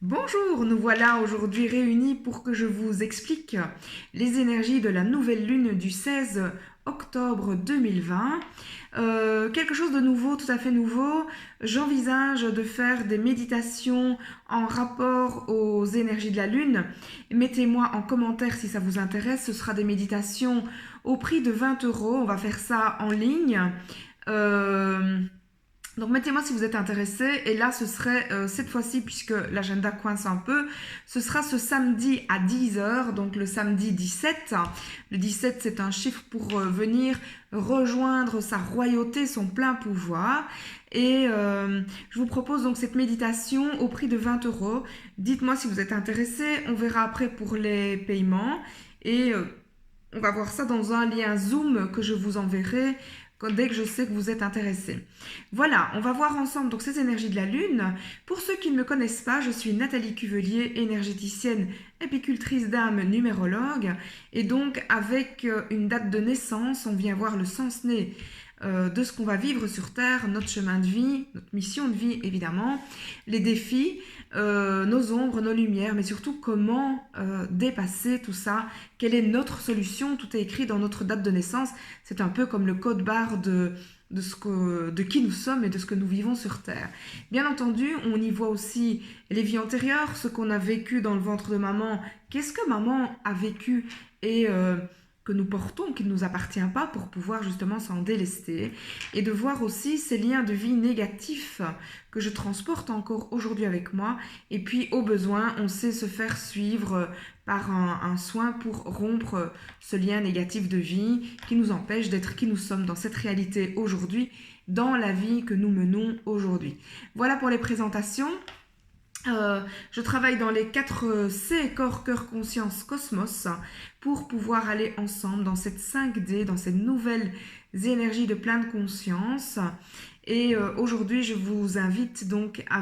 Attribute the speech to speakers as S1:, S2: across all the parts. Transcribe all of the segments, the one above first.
S1: Bonjour, nous voilà aujourd'hui réunis pour que je vous explique les énergies de la nouvelle lune du 16 octobre 2020. Quelque chose de nouveau, tout à fait nouveau. J'envisage de faire des méditations en rapport aux énergies de la lune. Mettez-moi en commentaire si ça vous intéresse. Ce sera des méditations au prix de 20 €. On va faire ça en ligne. Donc mettez-moi si vous êtes intéressé. Et là, ce serait cette fois-ci, puisque l'agenda coince un peu, ce sera ce samedi à 10 h, donc le samedi 17. Le 17, c'est un chiffre pour venir rejoindre sa royauté, son plein pouvoir. Et je vous propose donc cette méditation au prix de 20 €. Dites-moi si vous êtes intéressé. On verra après pour les paiements. Et on va voir ça dans un lien Zoom que je vous enverrai dès que je sais que vous êtes intéressés. Voilà, on va voir ensemble donc ces énergies de la Lune. Pour ceux qui ne me connaissent pas, je suis Nathalie Cuvelier, énergéticienne, apicultrice d'âme, numérologue. Et donc avec une date de naissance, on vient voir le sens-né de ce qu'on va vivre sur Terre, notre chemin de vie, notre mission de vie évidemment, les défis, nos ombres, nos lumières, mais surtout comment dépasser tout ça, quelle est notre solution. Tout est écrit dans notre date de naissance. C'est un peu comme le code barre de qui nous sommes et de ce que nous vivons sur Terre. Bien entendu, on y voit aussi les vies antérieures, ce qu'on a vécu dans le ventre de maman, qu'est-ce que maman a vécu et que nous portons, qui ne nous appartient pas, pour pouvoir justement s'en délester, et de voir aussi ces liens de vie négatifs que je transporte encore aujourd'hui avec moi. Et puis au besoin, on sait se faire suivre par un soin pour rompre ce lien négatif de vie qui nous empêche d'être qui nous sommes dans cette réalité aujourd'hui, dans la vie que nous menons aujourd'hui. Voilà pour les présentations. Je travaille dans les 4 C, corps, cœur, conscience, cosmos, pour pouvoir aller ensemble dans cette 5D, dans cette nouvelle énergie de pleine conscience. Et aujourd'hui, je vous invite donc à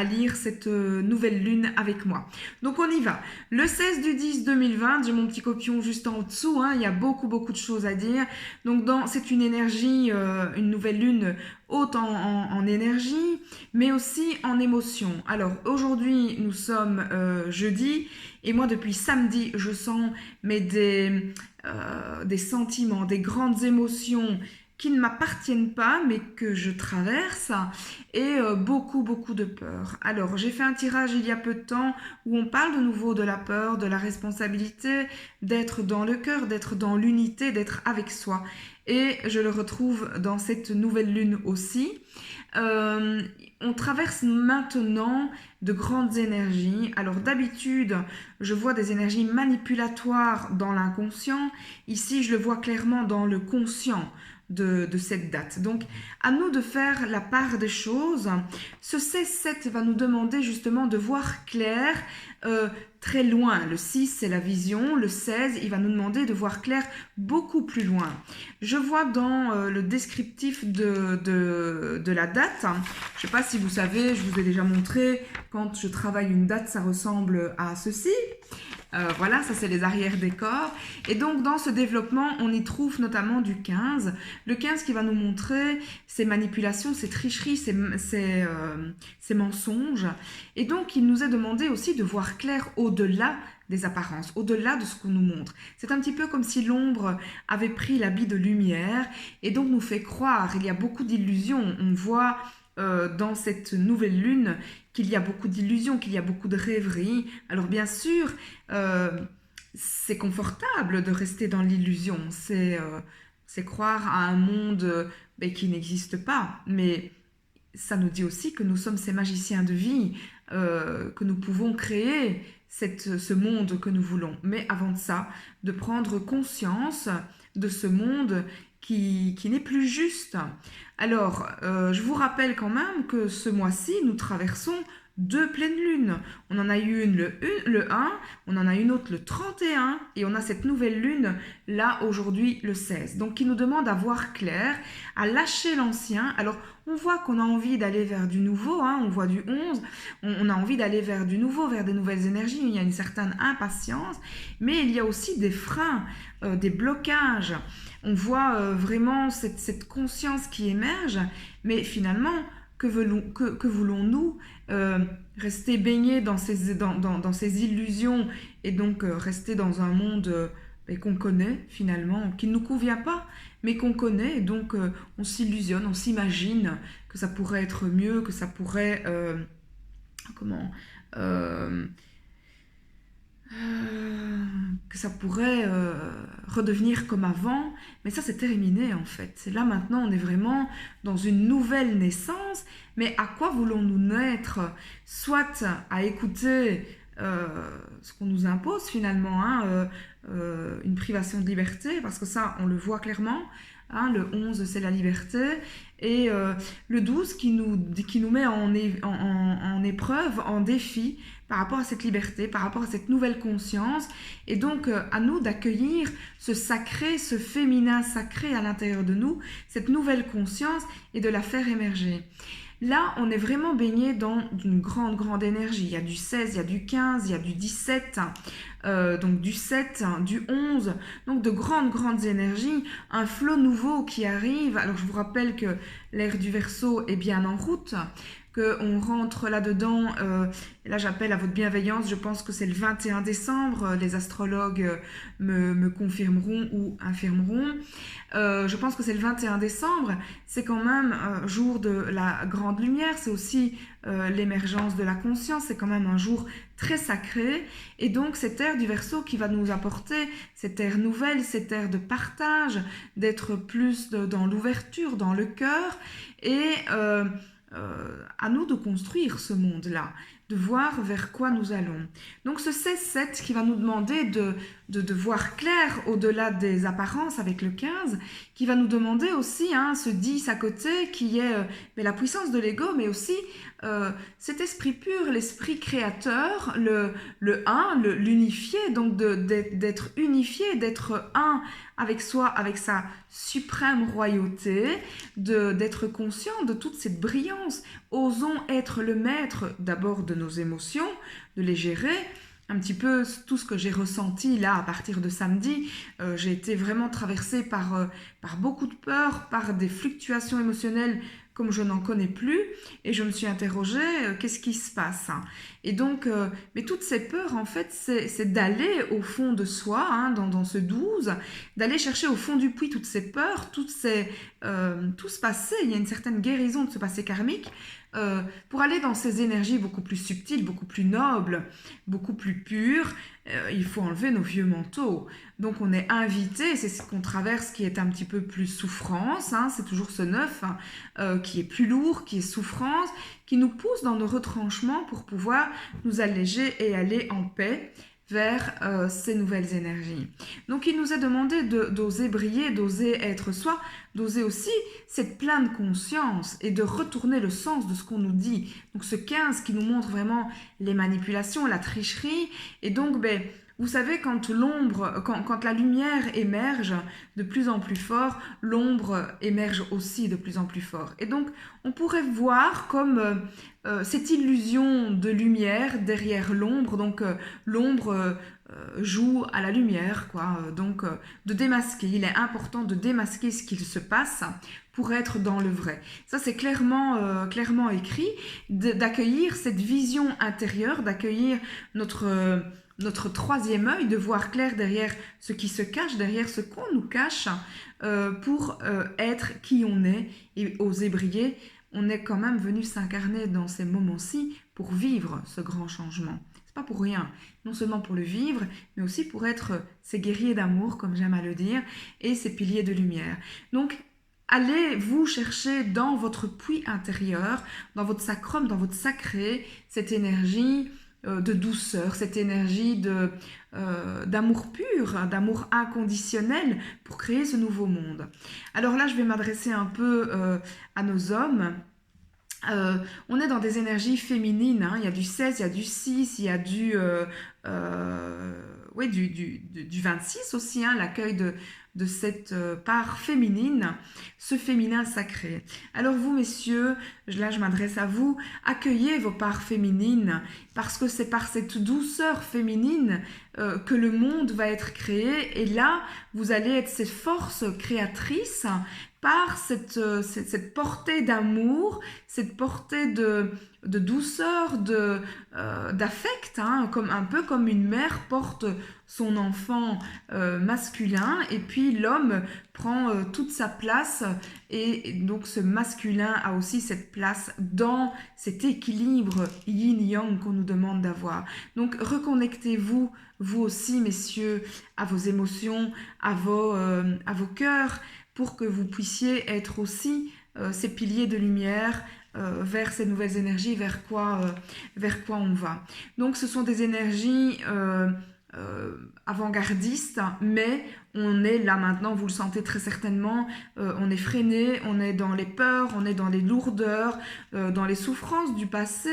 S1: lire cette nouvelle lune avec moi. Donc on y va. Le 16/10/2020, j'ai mon petit copion juste en dessous, il y a beaucoup de choses à dire. Donc c'est une énergie, une nouvelle lune haute en énergie, mais aussi en émotion. Alors aujourd'hui, nous sommes jeudi, et moi depuis samedi, je sens des sentiments, des grandes émotions qui ne m'appartiennent pas, mais que je traverse, et beaucoup de peur. Alors, j'ai fait un tirage il y a peu de temps où on parle de nouveau de la peur, de la responsabilité, d'être dans le cœur, d'être dans l'unité, d'être avec soi. Et je le retrouve dans cette nouvelle lune aussi. On traverse maintenant de grandes énergies. Alors d'habitude, je vois des énergies manipulatoires dans l'inconscient. Ici, je le vois clairement dans le conscient de cette date. Donc, à nous de faire la part des choses. Ce 16/7 va nous demander justement de voir clair, très loin. Le 6, c'est la vision. Le 16, il va nous demander de voir clair beaucoup plus loin. Je vois dans le descriptif de la date, je ne sais pas si vous savez, je vous ai déjà montré, quand je travaille une date, ça ressemble à ceci. Voilà, ça c'est les arrière-décors. Et donc dans ce développement, on y trouve notamment du 15. Le 15 qui va nous montrer ces manipulations, ces tricheries, ces mensonges. Et donc il nous est demandé aussi de voir clair au-delà des apparences, au-delà de ce qu'on nous montre. C'est un petit peu comme si l'ombre avait pris l'habit de lumière et donc nous fait croire, il y a beaucoup d'illusions. On voit dans cette nouvelle lune qu'il y a beaucoup d'illusions, qu'il y a beaucoup de rêveries. Alors bien sûr, c'est confortable de rester dans l'illusion, c'est croire à un monde qui n'existe pas, mais ça nous dit aussi que nous sommes ces magiciens de vie, que nous pouvons créer ce monde que nous voulons. Mais avant de ça, de prendre conscience de ce monde qui n'est plus juste. Alors, je vous rappelle quand même que ce mois-ci, nous traversons 2 pleines lunes. On en a eu une le 1, on en a une autre le 31, et on a cette nouvelle lune là aujourd'hui le 16. Donc qui nous demande à voir clair, à lâcher l'ancien. Alors on voit qu'on a envie d'aller vers du nouveau, on voit du 11, on a envie d'aller vers du nouveau, vers des nouvelles énergies. Il y a une certaine impatience, mais il y a aussi des freins, des blocages. On voit vraiment cette conscience qui émerge, mais finalement que voulons-nous rester baignés dans ces illusions et donc rester dans un monde qu'on connaît finalement, qui ne nous convient pas, mais qu'on connaît, et donc on s'illusionne, on s'imagine que ça pourrait être mieux, que ça pourrait... que ça pourrait redevenir comme avant, mais ça c'est terminé en fait. C'est là maintenant on est vraiment dans une nouvelle naissance, mais à quoi voulons-nous naître? Soit à écouter ce qu'on nous impose finalement, une privation de liberté, parce que ça on le voit clairement, le 11 c'est la liberté, et le 12 qui nous met en épreuve, en défi, par rapport à cette liberté, par rapport à cette nouvelle conscience, et donc à nous d'accueillir ce sacré, ce féminin sacré à l'intérieur de nous, cette nouvelle conscience, et de la faire émerger. Là, on est vraiment baigné dans une grande énergie. Il y a du 16, il y a du 15, il y a du 17, donc du 7, du 11, donc de grandes énergies, un flot nouveau qui arrive. Alors je vous rappelle que l'ère du Verseau est bien en route, qu'on rentre là-dedans, et là j'appelle à votre bienveillance, je pense que c'est le 21 décembre, les astrologues me confirmeront ou infirmeront. Je pense que c'est le 21 décembre, c'est quand même jour de la grande lumière, c'est aussi l'émergence de la conscience, c'est quand même un jour très sacré, et donc cette ère du Verseau qui va nous apporter cette ère nouvelle, cette ère de partage, d'être plus dans l'ouverture, dans le cœur, et à nous de construire ce monde-là, de voir vers quoi nous allons. Donc ce 16-7 qui va nous demander de voir clair au-delà des apparences avec le 15, qui va nous demander aussi ce 10 à côté qui est la puissance de l'ego, mais aussi cet esprit pur, l'esprit créateur, le 1, l'unifié, donc d'être unifié, d'être un avec soi, avec sa suprême royauté, d'être conscient de toute cette brillance. Osons être le maître d'abord de nos émotions, de les gérer. Un petit peu tout ce que j'ai ressenti là à partir de samedi, j'ai été vraiment traversée par beaucoup de peur, par des fluctuations émotionnelles comme je n'en connais plus, et je me suis interrogée, qu'est-ce qui se passe? Et donc, mais toutes ces peurs, en fait, c'est d'aller au fond de soi, dans ce 12, d'aller chercher au fond du puits toutes ces peurs, tout ce passé, il y a une certaine guérison de ce passé karmique, pour aller dans ces énergies beaucoup plus subtiles, beaucoup plus nobles, beaucoup plus pures. Il faut enlever nos vieux manteaux. Donc on est invité, c'est ce qu'on traverse qui est un petit peu plus souffrance, c'est toujours ce 9 qui est plus lourd, qui est souffrance, qui nous pousse dans nos retranchements pour pouvoir nous alléger et aller en paix vers ces nouvelles énergies. Donc il nous est demandé d'oser briller, d'oser être soi, d'oser aussi cette pleine conscience et de retourner le sens de ce qu'on nous dit. Donc ce 15 qui nous montre vraiment les manipulations, la tricherie, et donc vous savez, quand la lumière émerge de plus en plus fort, l'ombre émerge aussi de plus en plus fort. Et donc, on pourrait voir comme cette illusion de lumière derrière l'ombre. Donc, l'ombre joue à la lumière, quoi. Donc, de démasquer. Il est important de démasquer ce qu'il se passe pour être dans le vrai. Ça, c'est clairement écrit, d'accueillir cette vision intérieure, d'accueillir notre troisième œil, de voir clair derrière ce qui se cache, derrière ce qu'on nous cache, pour être qui on est et oser briller. On est quand même venu s'incarner dans ces moments-ci pour vivre ce grand changement. C'est pas pour rien, non seulement pour le vivre, mais aussi pour être ces guerriers d'amour, comme j'aime à le dire, et ces piliers de lumière. Donc, allez vous chercher dans votre puits intérieur, dans votre sacrum, dans votre sacré, cette énergie de douceur, cette énergie d'amour pur, d'amour inconditionnel pour créer ce nouveau monde. Alors là, je vais m'adresser un peu à nos hommes. On est dans des énergies féminines, il y a du 16, il y a du 6, il y a du 26 aussi, l'accueil de cette part féminine, ce féminin sacré. Alors vous, messieurs, là je m'adresse à vous, accueillez vos parts féminines, parce que c'est par cette douceur féminine que le monde va être créé, et là, vous allez être cette force créatrice par cette portée d'amour, cette portée de douceur, d'affect, hein, un peu comme une mère porte son enfant masculin, et puis l'homme prend toute sa place, et donc ce masculin a aussi cette place dans cet équilibre yin-yang qu'on nous demande d'avoir. Donc reconnectez-vous, vous aussi, messieurs, à vos émotions, à vos cœurs, pour que vous puissiez être aussi ces piliers de lumière vers ces nouvelles énergies, vers quoi on va. Donc ce sont des énergies avant-gardistes, mais on est là maintenant, vous le sentez très certainement, on est freiné, on est dans les peurs, on est dans les lourdeurs, dans les souffrances du passé.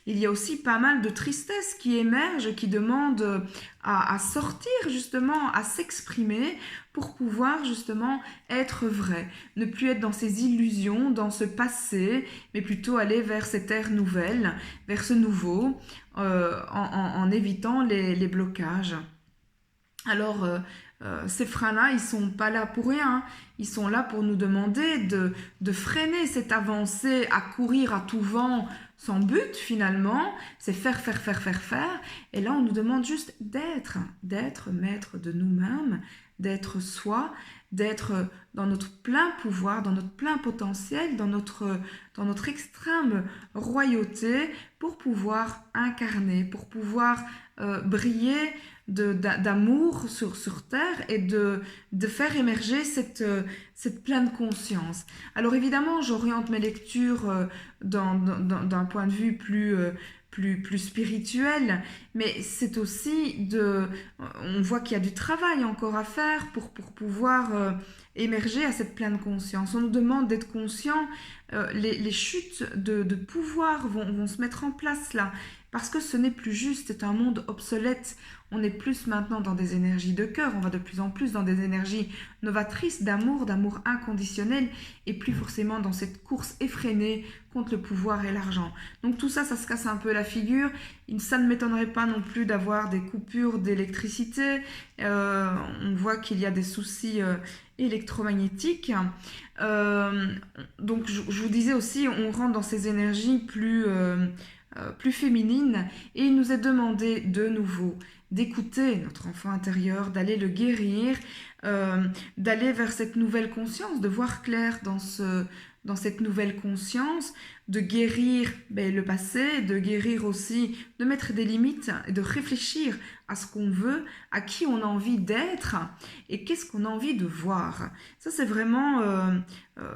S1: Il y a aussi pas mal de tristesse qui émerge, qui demande à sortir justement, à s'exprimer pour pouvoir justement être vrai. Ne plus être dans ces illusions, dans ce passé, mais plutôt aller vers cette ère nouvelle, vers ce nouveau, en évitant les blocages. Alors, ces freins-là, ils sont pas là pour rien. Ils sont là pour nous demander de freiner cette avancée à courir à tout vent sans but finalement. C'est faire. Et là, on nous demande juste d'être maître de nous-mêmes, d'être soi, d'être dans notre plein pouvoir, dans notre plein potentiel, dans notre extrême royauté pour pouvoir incarner, pour pouvoir briller d'amour sur Terre et de faire émerger cette pleine conscience. Alors évidemment, j'oriente mes lectures d'un point de vue plus spirituel, mais c'est aussi on voit qu'il y a du travail encore à faire pour pouvoir émerger à cette pleine conscience. On nous demande d'être conscient, les chutes de pouvoir vont se mettre en place là, parce que ce n'est plus juste, c'est un monde obsolète. On est plus maintenant dans des énergies de cœur, on va de plus en plus dans des énergies novatrices d'amour inconditionnel, et plus forcément dans cette course effrénée contre le pouvoir et l'argent. Donc tout ça, ça se casse un peu la figure. Ça ne m'étonnerait pas non plus d'avoir des coupures d'électricité. On voit qu'il y a des soucis électromagnétiques. Donc je vous disais aussi, on rentre dans ces énergies plus féminines, et il nous est demandé de nouveau d'écouter notre enfant intérieur, d'aller le guérir, d'aller vers cette nouvelle conscience, de voir clair dans cette nouvelle conscience, de guérir le passé, de guérir aussi, de mettre des limites, et de réfléchir à ce qu'on veut, à qui on a envie d'être et qu'est-ce qu'on a envie de voir. Ça, c'est vraiment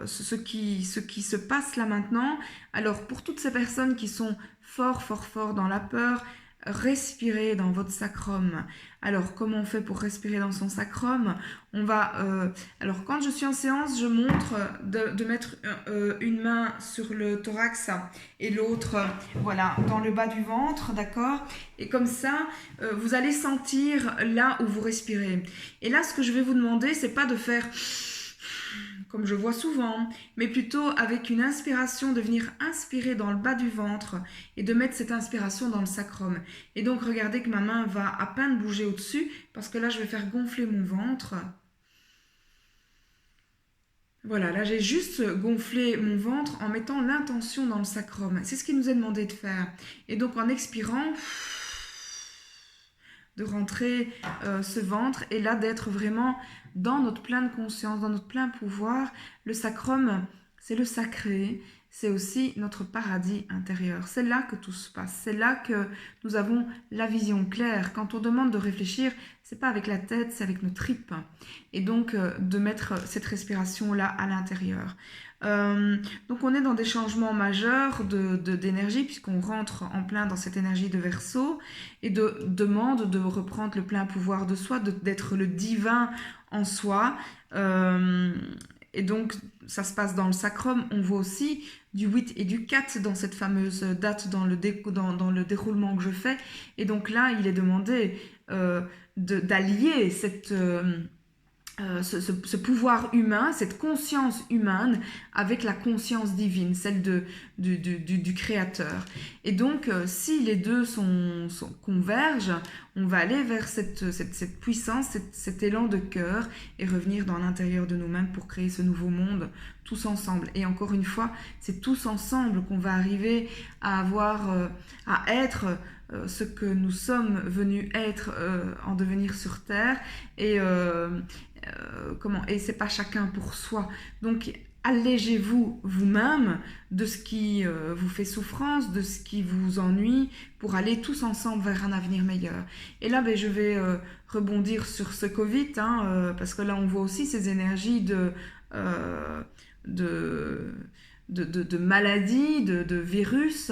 S1: ce qui se passe là maintenant. Alors, pour toutes ces personnes qui sont fort dans la peur, respirez dans votre sacrum. Alors, comment on fait pour respirer dans son sacrum? On va... alors, quand je suis en séance, je montre de mettre une main sur le thorax et l'autre, voilà, dans le bas du ventre, d'accord? Et comme ça, vous allez sentir là où vous respirez. Et là, ce que je vais vous demander, c'est pas de faire... comme je vois souvent, mais plutôt avec une inspiration, de venir inspirer dans le bas du ventre et de mettre cette inspiration dans le sacrum. Et donc, regardez que ma main va à peine bouger au-dessus, parce que là, je vais faire gonfler mon ventre. Voilà, là, j'ai juste gonflé mon ventre en mettant l'intention dans le sacrum. C'est ce qu'il nous est demandé de faire. Et donc, en expirant, de rentrer ce ventre, et là, d'être vraiment dans notre pleine conscience, dans notre plein pouvoir. Le sacrum, c'est le sacré, c'est aussi notre paradis intérieur. C'est là que tout se passe, c'est là que nous avons la vision claire. Quand on demande de réfléchir, c'est pas avec la tête, c'est avec nos tripes. Et donc, de mettre cette respiration-là à l'intérieur. Donc on est dans des changements majeurs d'énergie, puisqu'on rentre en plein dans cette énergie de Verseau, et demande de reprendre le plein pouvoir de soi, d'être le divin en soi. Et donc ça se passe dans le sacrum. On voit aussi du 8 et du 4 dans cette fameuse date, dans le déroulement que je fais. Et donc là, il est demandé d'allier ce pouvoir humain, cette conscience humaine avec la conscience divine, celle du Créateur. Et donc, si les deux convergent, on va aller vers cette puissance, cet élan de cœur et revenir dans l'intérieur de nous-mêmes pour créer ce nouveau monde tous ensemble. Et encore une fois, c'est tous ensemble qu'on va arriver à avoir, à être ce que nous sommes venus être en devenir sur Terre. Et et c'est pas chacun pour soi. Donc allégez-vous vous-même de ce qui vous fait souffrance, de ce qui vous ennuie, pour aller tous ensemble vers un avenir meilleur. Et là, je vais rebondir sur ce Covid, parce que là, on voit aussi ces énergies de maladies, de virus.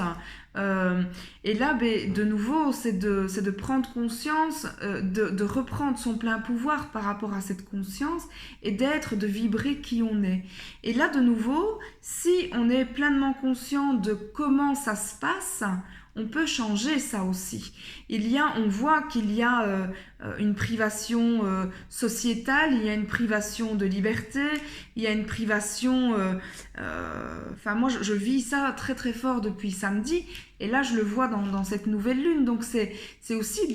S1: Et là, de nouveau, c'est de prendre conscience, de reprendre son plein pouvoir par rapport à cette conscience et de vibrer qui on est. Et là, de nouveau, si on est pleinement conscient de comment ça se passe, on peut changer ça aussi. On voit qu'il y a une privation sociétale, il y a une privation de liberté, il y a une privation... moi, je vis ça très très fort depuis samedi, et là, je le vois dans cette nouvelle lune. Donc, c'est aussi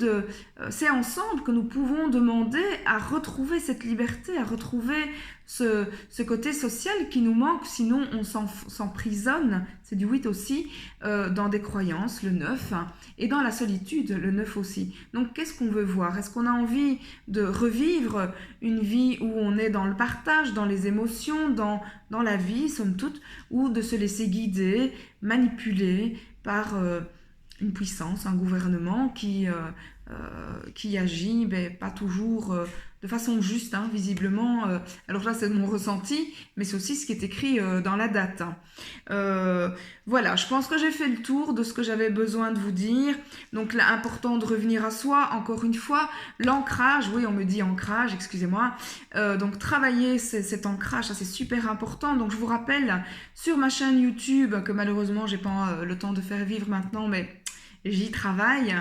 S1: c'est ensemble que nous pouvons demander à retrouver cette liberté, à retrouver ce côté social qui nous manque, sinon on s'emprisonne, c'est du 8 aussi, dans des croyances, le 9, et dans la solitude, le 9 aussi. Donc qu'est-ce qu'on veut voir? Est-ce qu'on a envie de revivre une vie où on est dans le partage, dans les émotions, dans la vie, somme toute, ou de se laisser guider, manipuler par une puissance, un gouvernement qui agit pas toujours de façon juste, visiblement. Alors là, c'est mon ressenti, mais c'est aussi ce qui est écrit dans la date. Voilà, je pense que j'ai fait le tour de ce que j'avais besoin de vous dire. Donc là, important de revenir à soi, encore une fois. L'ancrage, oui, on me dit ancrage, excusez-moi. Donc travailler cet ancrage, ça c'est super important. Donc je vous rappelle, sur ma chaîne YouTube, que malheureusement, j'ai pas le temps de faire vivre maintenant, mais... j'y travaille,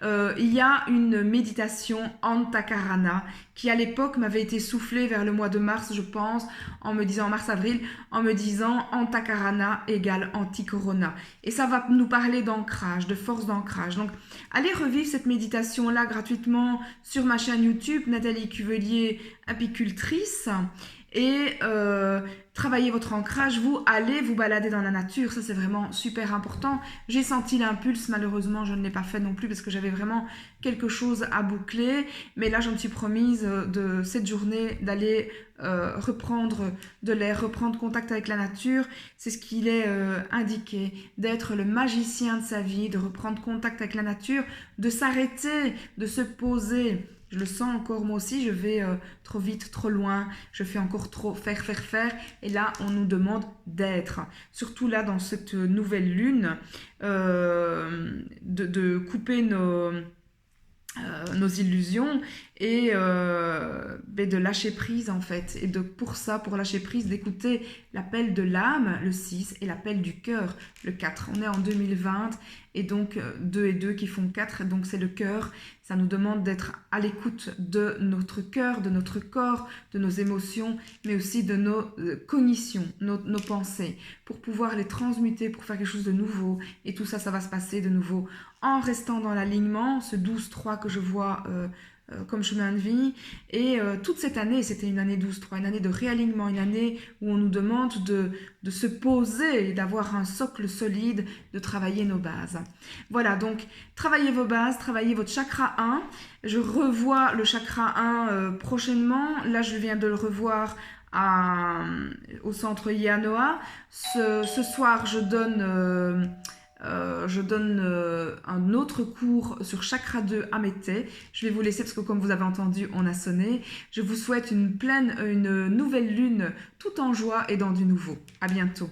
S1: il y a une méditation Antakarana qui à l'époque m'avait été soufflée vers le mois de mars, je pense, en me disant, mars-avril, en me disant Antakarana égale anti-corona. Et ça va nous parler d'ancrage, de force d'ancrage. Donc, allez revivre cette méditation-là gratuitement sur ma chaîne YouTube, Nathalie Cuvelier, apicultrice. Et travaillez votre ancrage, vous allez vous balader dans la nature, ça c'est vraiment super important. J'ai senti l'impulse, malheureusement je ne l'ai pas fait non plus parce que j'avais vraiment quelque chose à boucler, mais là je me suis promise de cette journée d'aller reprendre de l'air, reprendre contact avec la nature. C'est ce qu'il est indiqué, d'être le magicien de sa vie, de reprendre contact avec la nature, de s'arrêter, de se poser. Je le sens encore, moi aussi, je vais trop vite, trop loin, je fais encore trop faire. Et là, on nous demande d'être. Surtout là, dans cette nouvelle lune, de couper nos illusions et de lâcher prise en fait. Et pour lâcher prise, d'écouter l'appel de l'âme, le 6, et l'appel du cœur, le 4. On est en 2020 et donc 2 et 2 qui font 4, donc c'est le cœur. Ça nous demande d'être à l'écoute de notre cœur, de notre corps, de nos émotions, mais aussi de nos cognitions, nos pensées, pour pouvoir les transmuter, pour faire quelque chose de nouveau. Et tout ça, ça va se passer de nouveau en restant dans l'alignement, ce 12-3 que je vois comme chemin de vie. Et toute cette année, c'était une année 12-3, une année de réalignement, une année où on nous demande de se poser, d'avoir un socle solide, de travailler nos bases. Voilà, donc travaillez vos bases, travaillez votre chakra 1. Je revois le chakra 1 prochainement. Là, je viens de le revoir au centre Yanoa. Ce soir, je donne un autre cours sur chakra 2 à Mété. Je vais vous laisser parce que comme vous avez entendu, on a sonné. Je vous souhaite une nouvelle lune tout en joie et dans du nouveau. À bientôt.